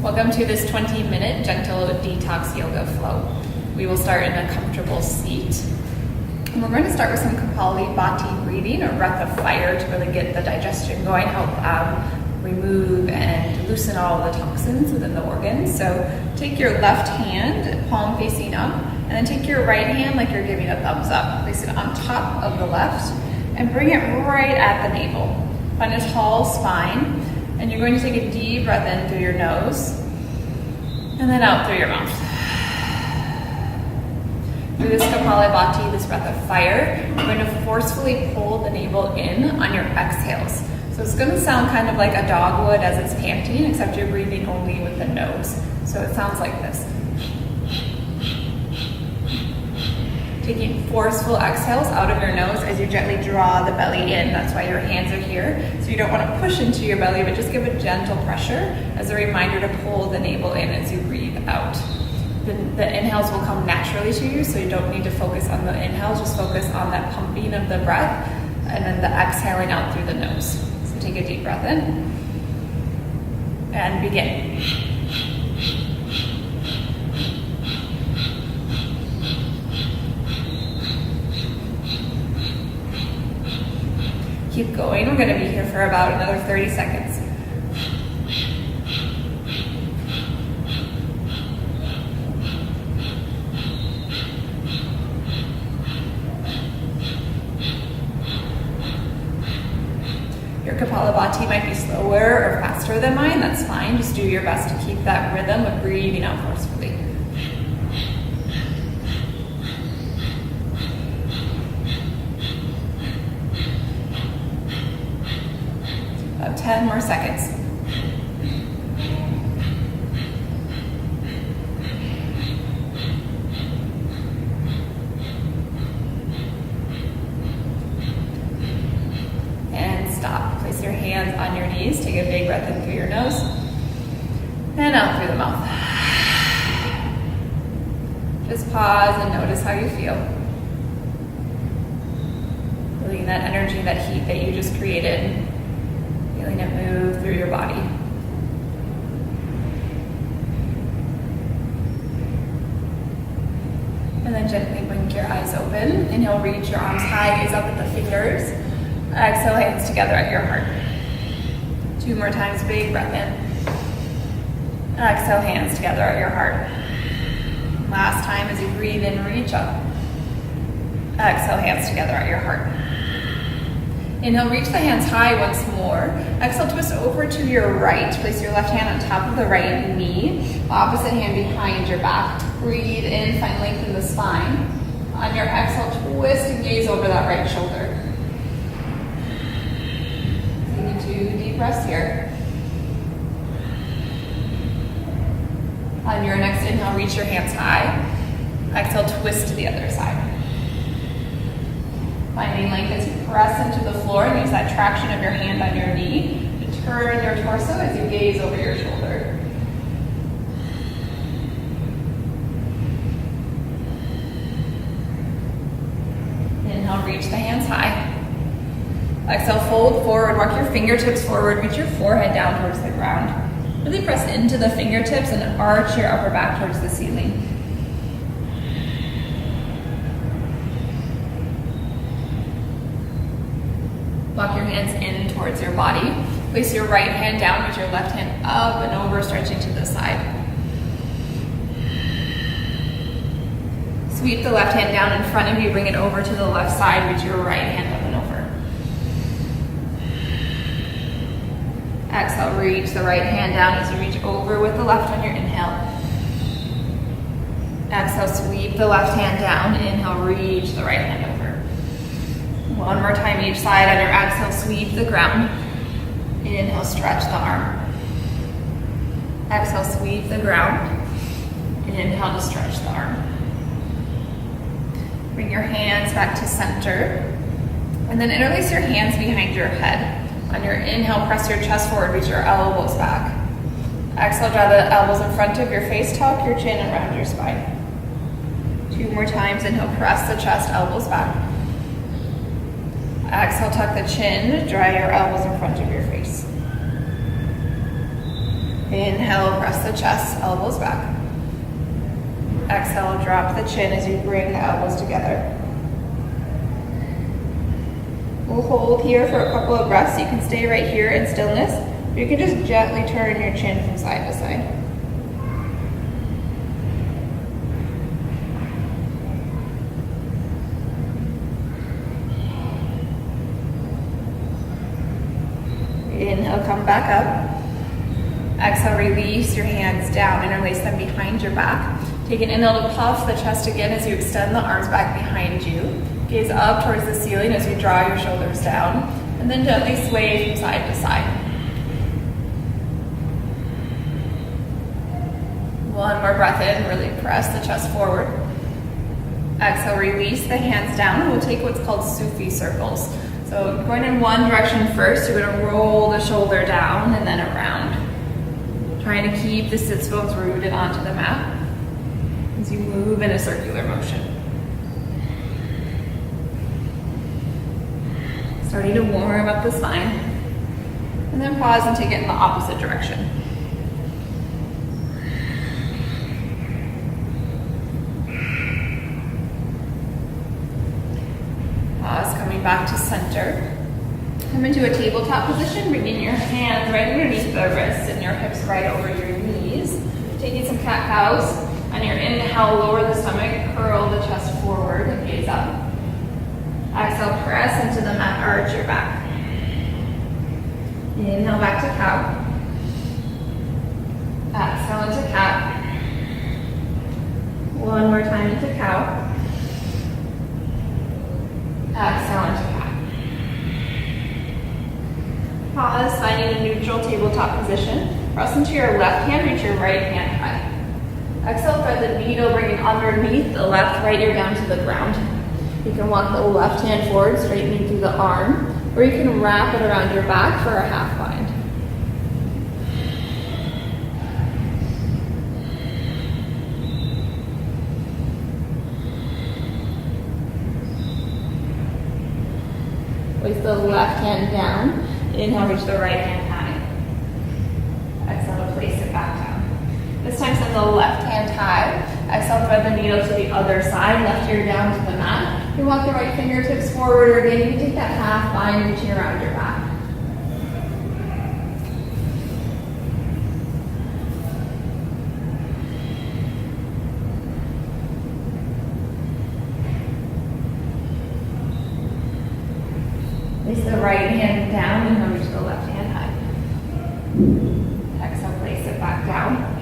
Welcome to this 20-minute gentle detox yoga flow. We will start in a comfortable seat. And we're going to start with some Kapalabhati breathing, or breath of fire, to really get the digestion going, help remove and loosen all the toxins within the organs. So take your left hand, palm facing up, and then take your right hand like you're giving a thumbs up. Place it on top of the left and bring it right at the navel. Find a tall spine, and you're going to take a deep breath in through your nose and then out through your mouth. Through this Kapalabhati, this breath of fire, you're going to forcefully pull the navel in on your exhales. So it's going to sound kind of like a dog would as it's panting, except you're breathing only with the nose. So it sounds like this. Taking forceful exhales out of your nose as you gently draw the belly in. That's why your hands are here. So you don't want to push into your belly, but just give a gentle pressure as a reminder to pull the navel in as you breathe out. The inhales will come naturally to you, so you don't need to focus on the inhales, just focus on that pumping of the breath and then the exhaling out through the nose. So take a deep breath in and begin. Keep going. We're going to be here for about another 30 seconds. Your Kapalabhati might be slower or faster than mine. That's fine. Just do your best to keep that rhythm of breathing out forcefully. About 10 more seconds. And stop. Place your hands on your knees. Take a big breath in through your nose and out through the mouth. Just pause and notice how you feel. Feeling that energy, that heat that you just created. Feeling it move through your body. And then gently blink your eyes open. Inhale, reach your arms high, gaze up at the fingers. Exhale, hands together at your heart. 2 more times, big breath in. Exhale, hands together at your heart. Last time as you breathe in, reach up. Exhale, hands together at your heart. Inhale, reach the hands high once more. Exhale, twist over to your right. Place your left hand on top of the right knee. Opposite hand behind your back. Breathe in, find length in the spine. On your exhale, twist and gaze over that right shoulder. Taking 2 deep breaths here. On your next inhale, reach your hands high. Exhale, twist to the other side. Finding length as you press into the floor and use that traction of your hand on your knee to turn your torso as you gaze over your shoulder. Inhale, reach the hands high. Exhale, fold forward, walk your fingertips forward, reach your forehead down towards the ground. Really press into the fingertips and arch your upper back towards the ceiling. Walk your hands in towards your body. Place your right hand down, reach your left hand up and over, stretching to the side. Sweep the left hand down in front of you, bring it over to the left side, reach your right hand up and over. Exhale, reach the right hand down as you reach over with the left on your inhale. Exhale, sweep the left hand down. Inhale, reach the right hand over. One more time each side. On your exhale, sweep the ground. Inhale, stretch the arm. Exhale, sweep the ground. Inhale to stretch the arm. Bring your hands back to center. And then interlace your hands behind your head. On your inhale, press your chest forward, reach your elbows back. Exhale, draw the elbows in front of your face, tuck your chin and round your spine. 2 more times. Inhale, press the chest, elbows back. Exhale, tuck the chin, draw your elbows in front of your face. Inhale, press the chest, elbows back. Exhale, drop the chin as you bring the elbows together. We'll hold here for a couple of breaths. You can stay right here in stillness, or you can just gently turn your chin from side to side. Inhale, come back up. Exhale, release your hands down, interlace them behind your back. Take an inhale to puff the chest again as you extend the arms back behind you. Gaze up towards the ceiling as you draw your shoulders down, and then gently sway from side to side. One more breath in, really press the chest forward. Exhale, release the hands down, and we'll take what's called Sufi circles. So going in one direction first, you're gonna roll the shoulder down and then around. Trying to keep the sits bones rooted onto the mat as you move in a circular motion. Starting to warm up the spine. And then pause and take it in the opposite direction. Pause, coming back to center. Come into a tabletop position, bringing your hands right underneath the wrists and your hips right over your knees. Taking some cat-cows. On your inhale, lower the stomach, curl the chest forward and gaze up. Exhale, press into the mat, arch your back. Inhale, back to cow. Exhale into cat. One more time into cow. Exhale into cat. Pause, finding a neutral tabletop position. Press into your left hand, reach your right hand high. Exhale, thread the needle, bring it underneath the left, right ear down to the ground. You can walk the left hand forward, straightening through the arm, or you can wrap it around your back for a half bind. Place the left hand down. Inhale, reach the right hand high. Exhale, place it back down. This time send the left hand high. Exhale, thread the needle to the other side, left ear down to the mat. You walk the right fingertips forward, or again, you can take that half bind, reaching around your back. Place the right hand down and then reach the left hand high. Exhale, place it back down.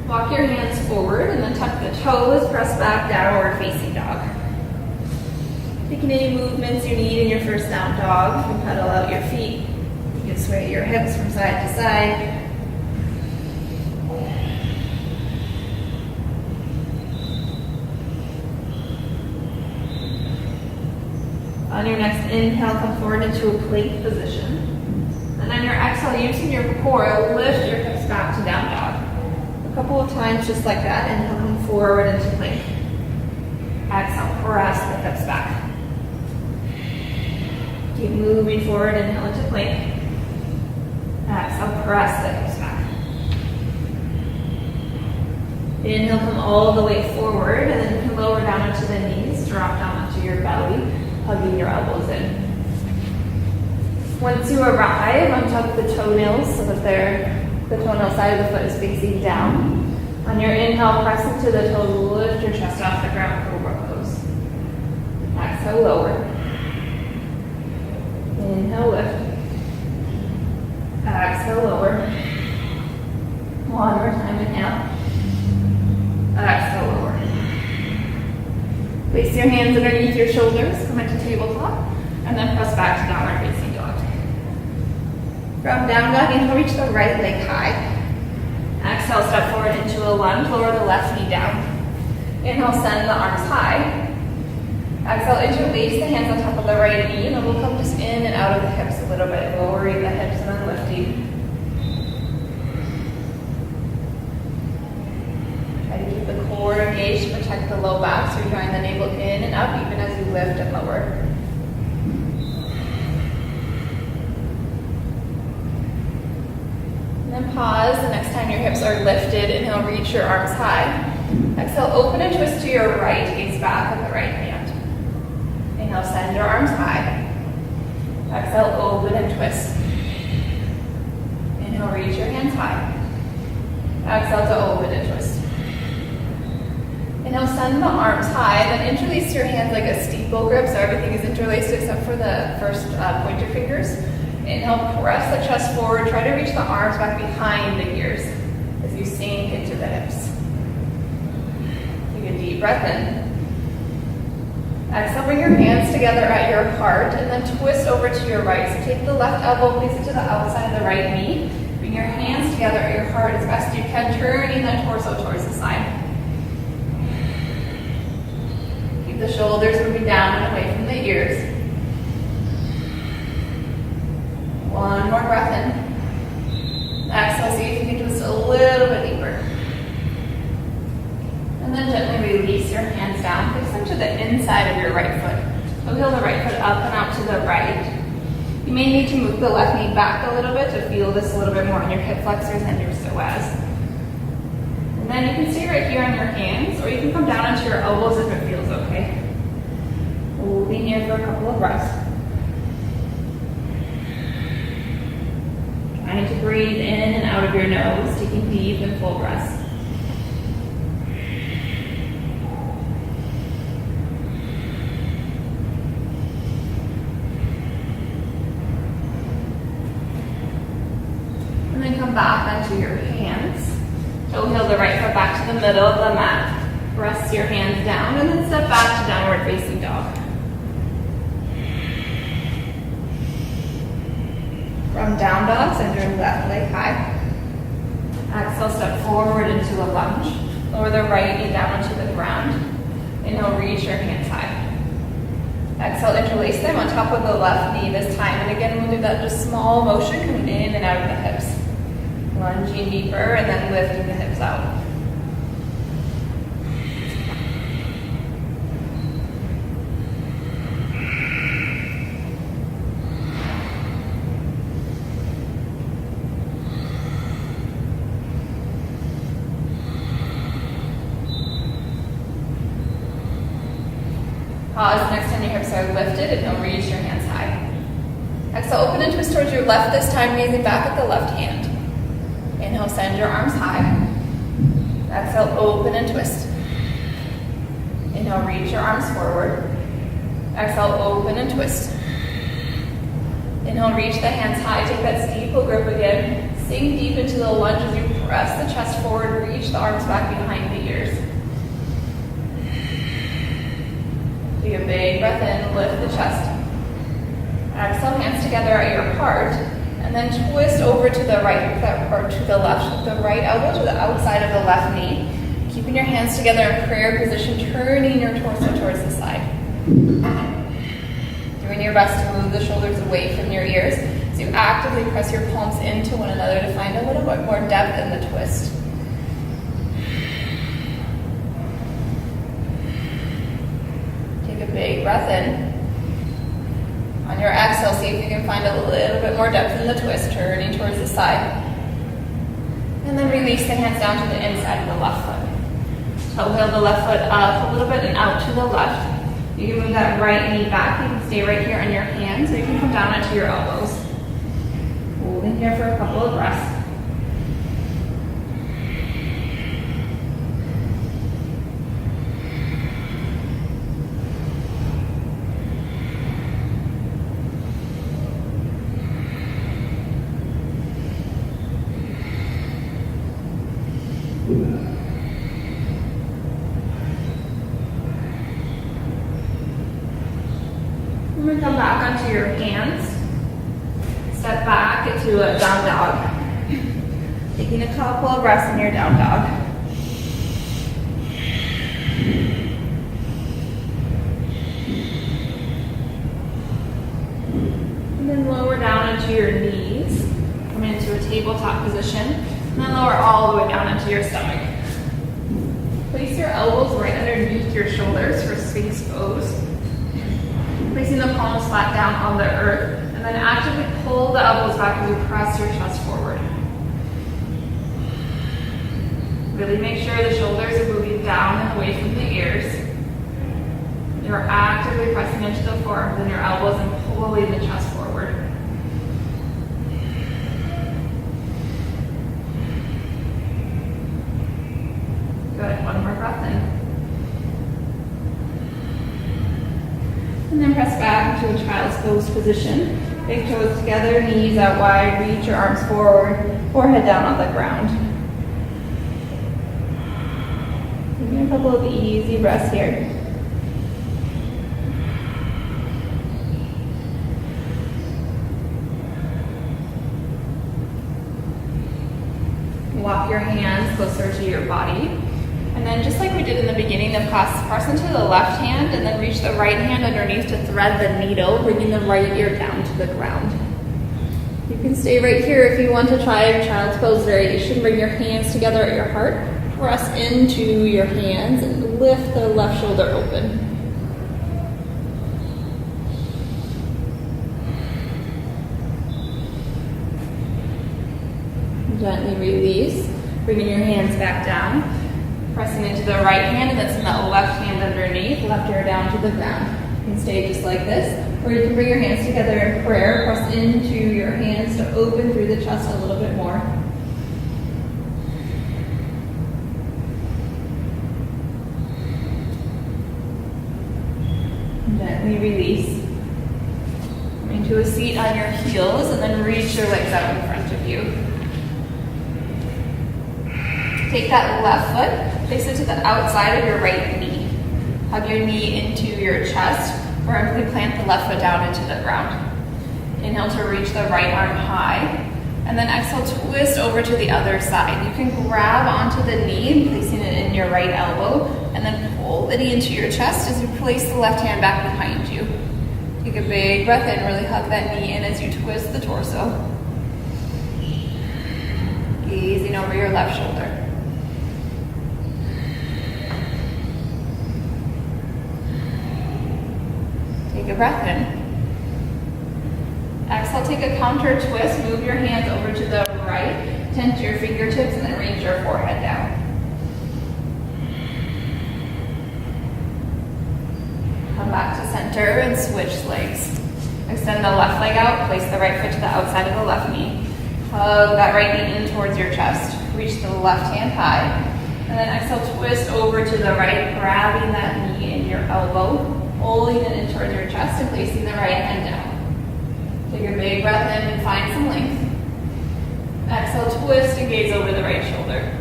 Walk your hands forward and then tuck the toes, press back, downward facing dog. Taking any movements you need in your first down dog. You can pedal out your feet. You can sway your hips from side to side. On your next inhale, come forward into a plank position. And on your exhale, using your core, lift your hips back to down dog. A couple of times just like that, and come forward into plank. Exhale, press the hips back. Keep moving forward, inhale into plank. Exhale, press the hips back. Inhale, come all the way forward, and then you can lower down onto the knees, drop down onto your belly, hugging your elbows in. Once you arrive, untuck the toenails so that the toenail side of the foot is facing down. On your inhale, press into the toes, lift your chest off the ground, cobra pose. Exhale, lower. Inhale, lift. Exhale, lower. One more time, inhale. Exhale, lower. Place your hands underneath your shoulders, come into tabletop, and then press back to downward facing dog. From down dog, inhale, reach the right leg high. Exhale, step forward into a lunge, lower the left knee down. Inhale, send the arms high. Exhale, interlace the hands on top of the right knee, and then we'll come just in and out of the hips a little bit, lowering the hips and then lifting. Try to keep the core engaged to protect the low back, so you're drawing the navel in and up even as you lift and lower. And then pause the next time your hips are lifted. Inhale, reach your arms high. Exhale, open and twist to your right, gaze back with the right hand. Inhale, send your arms high. Exhale, open and twist. Inhale, reach your hands high. Exhale to open and twist. Inhale, send the arms high, then interlace your hands like a steeple grip, so everything is interlaced except for the first pointer fingers. Inhale, press the chest forward, try to reach the arms back behind the ears as you sink into the hips. Take a deep breath in. Exhale, bring your hands together at your heart and then twist over to your right. So take the left elbow, place it to the outside of the right knee. Bring your hands together at your heart as best you can, turning the torso towards the side. Keep the shoulders moving down and away from the ears. One more breath in. Exhale, see if you can twist a little bit deeper. And then gently release your hands down. Place them to the inside of your right foot. So heel the right foot up and out to the right. You may need to move the left knee back a little bit to feel this a little bit more on your hip flexors and your psoas. And then you can stay right here on your hands, or you can come down onto your elbows if it feels okay. Holding here for a couple of breaths. Trying to breathe in and out of your nose, taking deep and full breaths. And then come back onto your hands. Toe heel the right foot back to the middle of the mat. Press your hands down and then step back to downward facing dog. From down dog, send your left leg high. Exhale, step forward into a lunge. Lower the right knee down onto the ground. Inhale, reach your hands high. Exhale, interlace them on top of the left knee this time. And again, we'll do that just small motion coming in and out of the hips. Lunging deeper and then lifting the hips out. Pause next time your hips are lifted and you'll reach your hands high. Exhale, open and twist towards your left this time, gazing back at the left hand. Inhale, send your arms high. Exhale, open and twist. Inhale, reach your arms forward. Exhale, open and twist. Inhale, reach the hands high. Take that steeple grip again. Sink deep into the lunge as you press the chest forward. Reach the arms back behind the ears. Take a big breath in, lift the chest. Exhale, hands together at your heart. And then twist over to the right, or to the left, with the right elbow to the outside of the left knee. Keeping your hands together in prayer position, turning your torso towards the side. Doing your best to move the shoulders away from your ears. So you actively press your palms into one another to find a little bit more depth in the twist. Take a big breath in. On your exhale, see if you can find a little bit more depth in the twist, turning towards the side. And then release the hands down to the inside of the left foot. Toe heel the left foot up a little bit and out to the left. You can move that right knee back. You can stay right here on your hands, or you can come down onto your elbows. Holding here for a couple of breaths. I'm going to come back onto your hands. Step back into a down dog. Taking a couple of breaths in your down dog. And then lower down into your knees. Come into a tabletop position. And then lower all the way down into your stomach. Place your elbows right underneath your shoulders for sphinx pose. Placing the palms flat down on the earth, and then actively pull the elbows back as you press your chest forward. Really make sure the shoulders are moving down and away from the ears. You're actively pressing into the forearms and your elbows and pulling the chest forward. Good, one more breath in. And then press back into a child's pose position. Big toes together, knees out wide, reach your arms forward, forehead down on the ground. Give me a couple of easy breaths here. Walk your hands closer to your body. And then just like we did in the beginning of class, press into the left hand and then reach the right hand underneath to thread the needle, bringing the right ear down to the ground. You can stay right here if you want to try child's pose variation. Bring your hands together at your heart. Press into your hands and lift the left shoulder open. Gently release, bringing your hands back down, pressing into the right hand and then send that left hand underneath, left ear down to the ground. You can stay just like this, or you can bring your hands together in prayer, press into your hands to open through the chest a little bit more. Gently release. Coming to a seat on your heels and then reach your legs out in front of you. Take that left foot, place it to the outside of your right knee. Hug your knee into your chest, firmly plant the left foot down into the ground. Inhale to reach the right arm high, and then exhale, twist over to the other side. You can grab onto the knee, placing it in your right elbow, and then pull the knee into your chest as you place the left hand back behind you. Take a big breath in, really hug that knee in as you twist the torso. Gazing over your left shoulder. Take a breath in. Exhale, take a counter twist. Move your hands over to the right. Tent your fingertips and then reach your forehead down. Come back to center and switch legs. Extend the left leg out. Place the right foot to the outside of the left knee. Hug that right knee in towards your chest. Reach the left hand high. And then exhale, twist over to the right, grabbing that knee in your elbow. Pulling it in towards your chest and placing the right hand down. Take a big breath in and find some length. Exhale, twist and gaze over the right shoulder.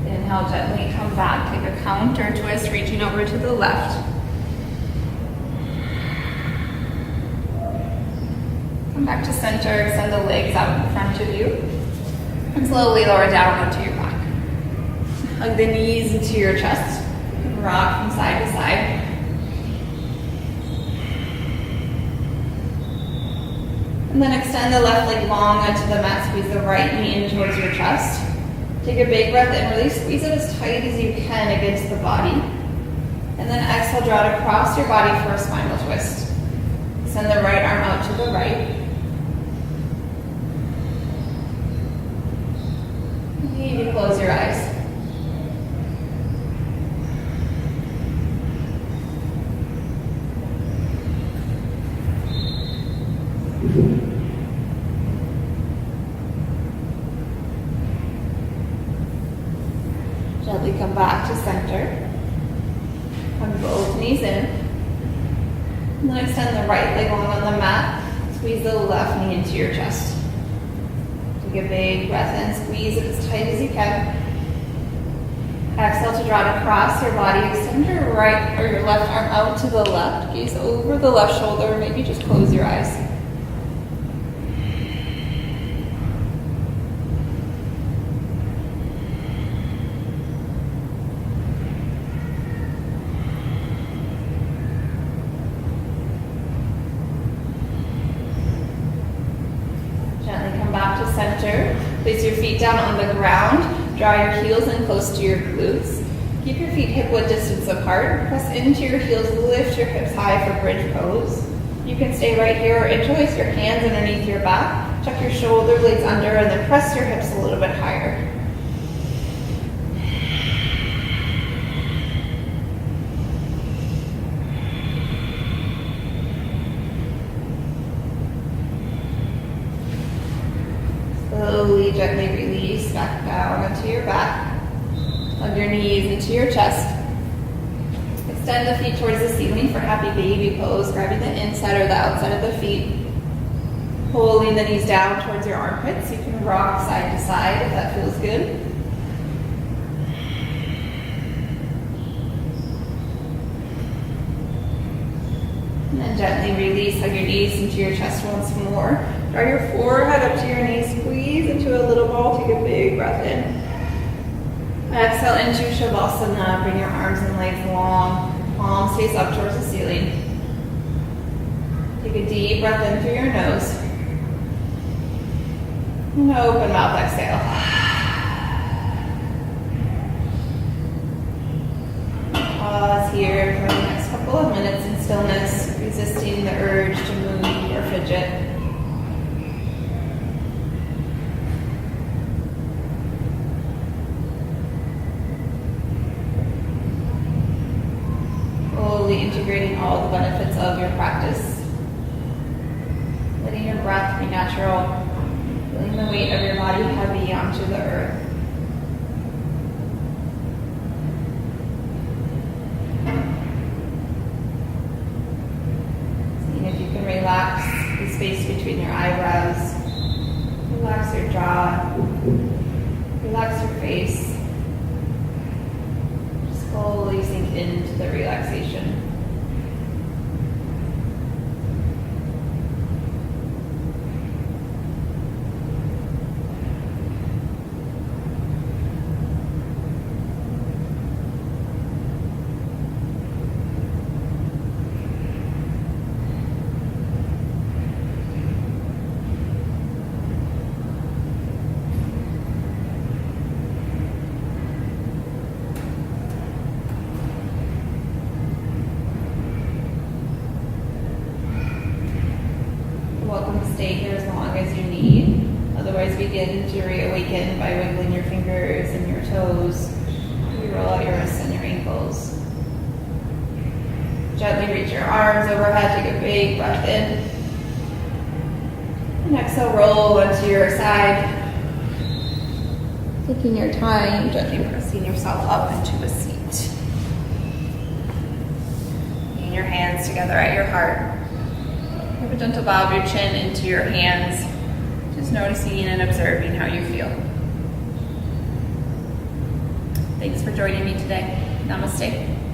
Inhale, gently come back. Take a counter twist, reaching over to the left. Come back to center, extend the legs out in front of you, and slowly lower down onto your back. Hug the knees into your chest, rock from side to side. And then extend the left leg long onto the mat, squeeze the right knee in towards your chest. Take a big breath in, really squeeze it as tight as you can against the body. And then exhale, draw it across your body for a spinal twist. Send the right arm out to the right. You close your eyes. Gently come back to center. Hug both knees in. And then extend the right leg long on the mat. Squeeze the left knee into your chest. Take a big breath in, squeeze it as tight as you can. Exhale to draw it across your body. Extend your right or your left arm out to the left. Gaze over the left shoulder. Maybe just close your eyes. to center. Place your feet down on the ground. Draw your heels in close to your glutes. Keep your feet hip width distance apart. Press into your heels, lift your hips high for bridge pose. You can stay right here or interlace your hands underneath your back. Tuck your shoulder blades under and then press your hips a little bit higher. Slowly, gently release back down onto your back. Hug your knees into your chest. Extend the feet towards the ceiling for happy baby pose, grabbing the inside or the outside of the feet. Pulling the knees down towards your armpits. You can rock side to side if that feels good. And then gently release, hug your knees into your chest once more. Draw your forehead up to your knees, squeeze into a little ball, take a big breath in. Exhale into Shavasana, bring your arms and legs long, palms face up towards the ceiling. Take a deep breath in through your nose. And open mouth, exhale. Pause here for the next couple of minutes in stillness, resisting the urge to move or fidget. Slowly integrating all the benefits of your practice. Letting your breath be natural. Feeling the weight of your body heavy onto the earth. Seeing if you can relax the space between your eyebrows. Relax your jaw. Relax your face. Slowly sink into the relaxation. Welcome to stay here as long as you need. Otherwise, begin to reawaken by wiggling your fingers and your toes. You roll out your wrists and your ankles. Gently reach your arms overhead. Take a big breath in. And exhale, roll onto your side. Taking your time, gently pressing yourself up into a seat. Bring your hands together at your heart. Have a gentle bow of your chin into your hands, just noticing and observing how you feel. Thanks for joining me today. Namaste.